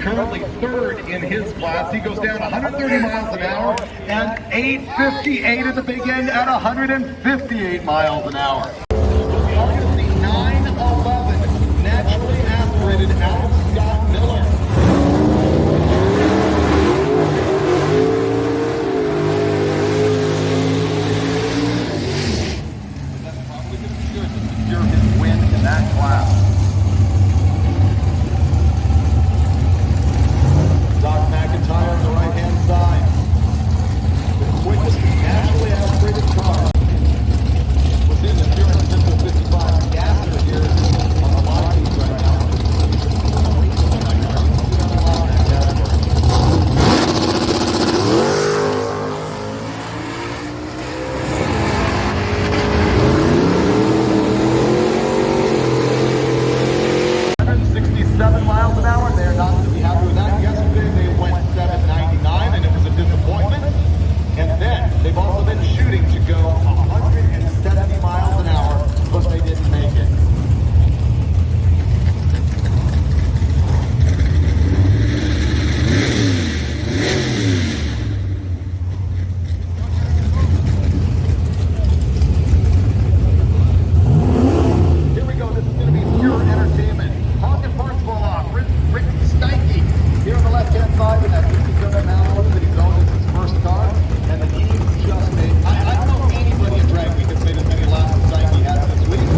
Currently third in his class. He goes down 130 miles an hour and 8:58 at the big end at 158 miles an hour. We are going to see 9:11 naturally aspirated Alex Scott Miller. That's probably going to be good to secure his win in that class. McIntyre on the right-hand side. The quickest naturally aspirated car within the pure and simple 55 Gaster here on the live feed right now. Miles an hour. They're not going to be happy with that. Yesterday they went 799 and it was a disappointment. And then they've also been shooting to go 170 miles an hour, but they didn't make it. Here we go. This is going to be pure entertainment. Honking parts fall off. Rick Steike here on the left-hand side with that 57 Malibu that he's owned as his first car. And the team just made, I don't know if anybody in drag week has made as many laps as Steike has this week.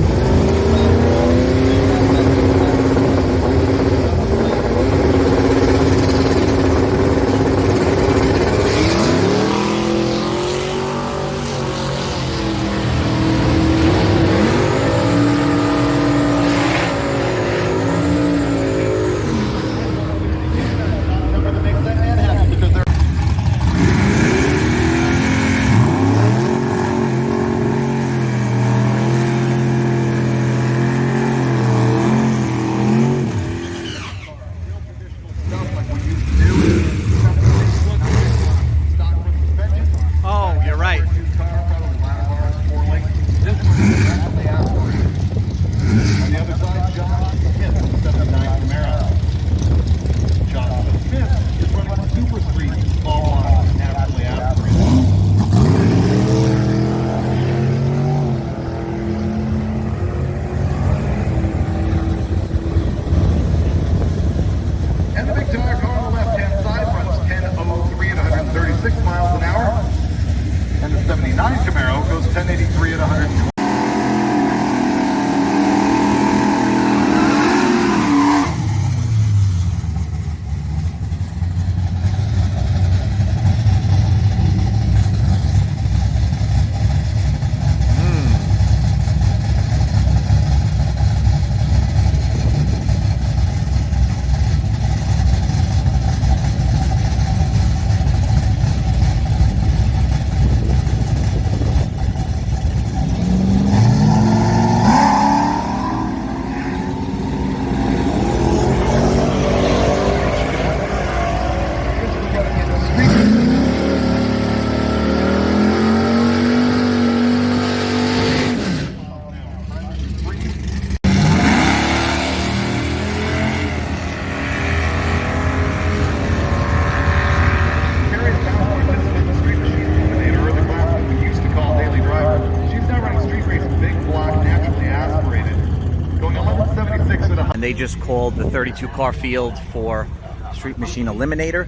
they just called the 32 car field for Street Machine Eliminator.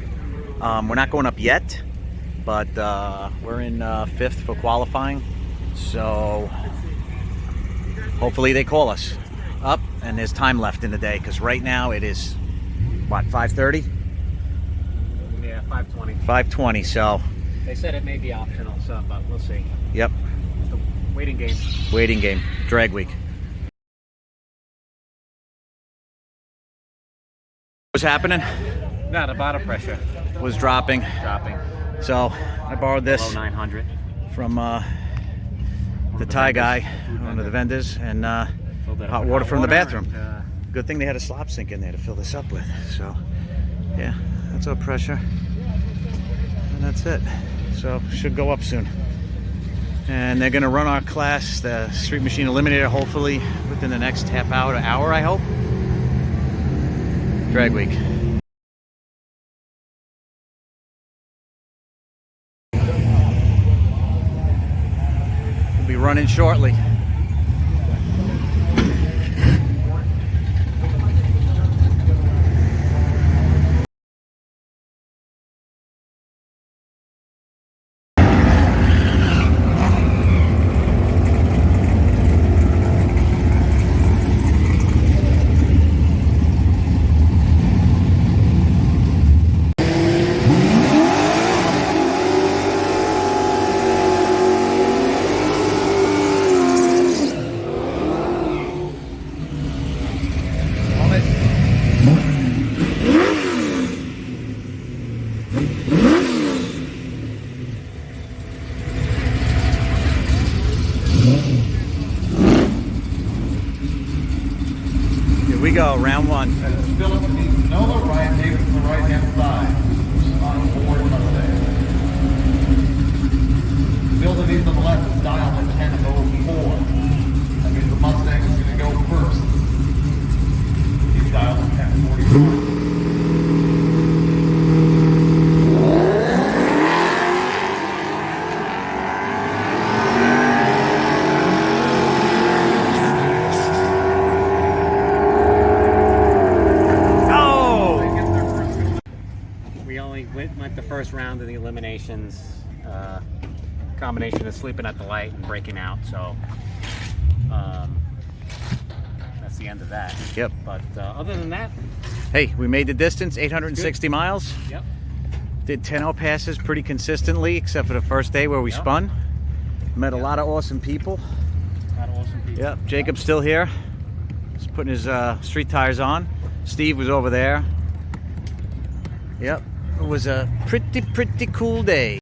We're not going up yet, but we're in 5th for qualifying, so hopefully they call us up, and there's time left in the day, because right now it is, what, 5:30? Yeah, 5:20. 5:20, so. They said it may be optional, so, but we'll see. Yep. It's the waiting game. Waiting game. Drag week. What's happening? No, the bottom pressure Was dropping. dropping. So I borrowed this Below 900. from the Thai guy, one of the vendors, and hot water from the bathroom. And, Good thing they had a slop sink in there to fill this up with. So yeah, that's our pressure, and that's it. So should go up soon. And they're gonna run our class, the Street Machine Eliminator, hopefully within the next half hour to hour, I hope. Drag week. We'll be running shortly. Here we go, round one. Philip needs Nola, Ryan Davis on the right-hand side. On board Mustang. Bill Denise on the left is dialed at 10:04. That means the Mustang is going to go first. He's dialed at 10:44. we only went the first round of the eliminations. Combination of sleeping at the light and breaking out. So that's the end of that. Yep. But other than that, Hey, we made the distance, 860 miles. yep. Did 10-0 passes pretty consistently, except for the first day where we Yep. spun. Met a lot of awesome people. A lot of awesome people. Yep, Jacob's still here. He's putting his street tires on. Steve was over there. Yep, it was a pretty cool day.